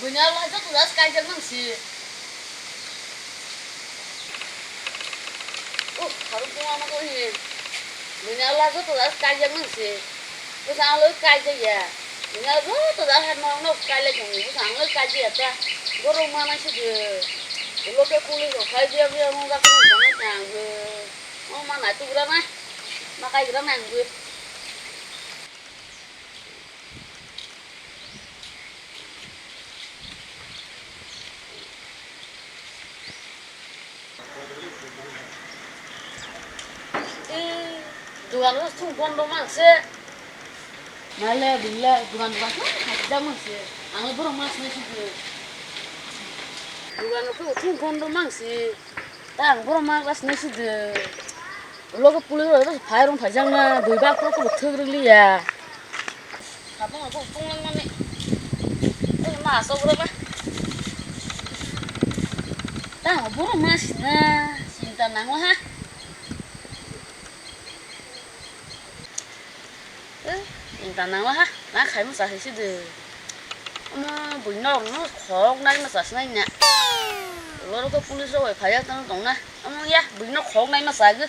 Bunyalah itu tuh kajar mangsi. Harus punya apa tuh ini? Bunyalah itu tuh kajar mangsi. Terus anglo kajar ya. Bunyalah itu tuh mau kajar jadi. Terus anglo kajar ya. Guru mana sih dia? Lo ke kulit lo kajar dia mau gak kena banget nanggu. Mau mana itu berapa? Makai berapa nanggu? Dugaan itu sungguh romantis. Malah bila dugaan itu ada masih. Angin berromantis itu. Dugaan itu sungguh romantis. Tang berromantis itu. Lo ke pulau itu bayarun bayarnya dua bak itu betul ya. Apa aku pulang mana? Masuk berapa? Tang berromantis nah cinta nang lah. Tanang lah ha, nak khai mà xài xí được, mà bụi nó khó nay mà xài này nè, lo cái police rồi phải ra tao tổng nè, ông ya bụi nó khó nay mà xài cứ,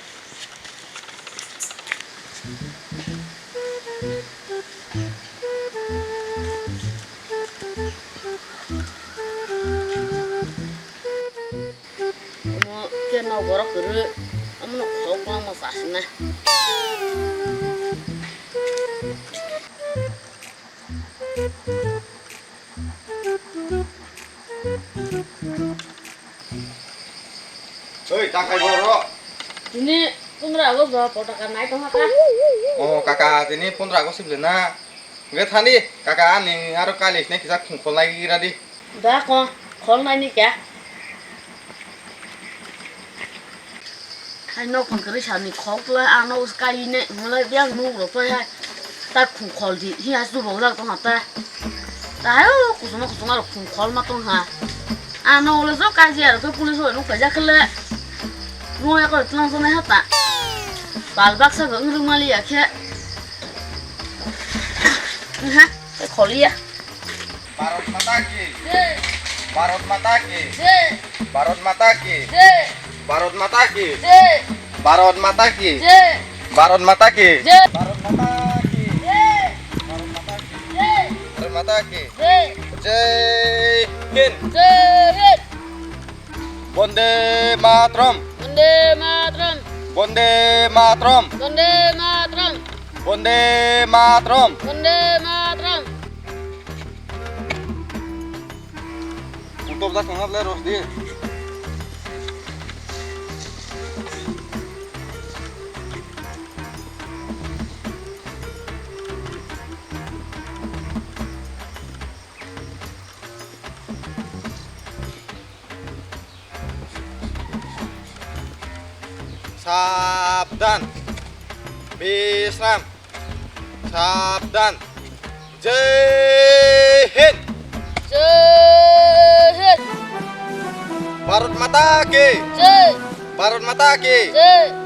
mà cái nào gọi là ông nó khó lắm mà xài nè. Oi, kakak Goro. Ini pundra aku bawa potakan naik ke kakak. Oh, kakak ini pundra aku sebenarnya. Nggak tadi kakak ani harus kali ini kita kumpul lagi tadi. Udah kok, kalau naik nih ya. Hai nó còn cái sản này khó quá, ăn nó cái này nó đang ngu rồi phải hay, ta khủng khó gì, hiện tại số ra con hả ta, ta cũng là khủng khó mà con hả, ăn nó là số cái gì rồi cái phụ nữ nó phải ra cái lệ, ngồi cái lăng số này hết ta, bảo bác sẽ gửi rung mali à kia, ha, cái khó li à. Barot mataki. Barot mataki. Barot mataki. Barot mataki. Barot mataki. Barot mataki. Barot mataki. Barot mataki. Jai Hind. Bonde Matram. Bonde Matram. Bonde Matram. Bonde Matram. Bonde Matram. Bonde Matram. Untuk dah sangat leros dia. Sabdan, Bisram, Sabdan, Jai Hind, Jai Hind. Barut Mataki, Jai. Barut Mataki, Jai.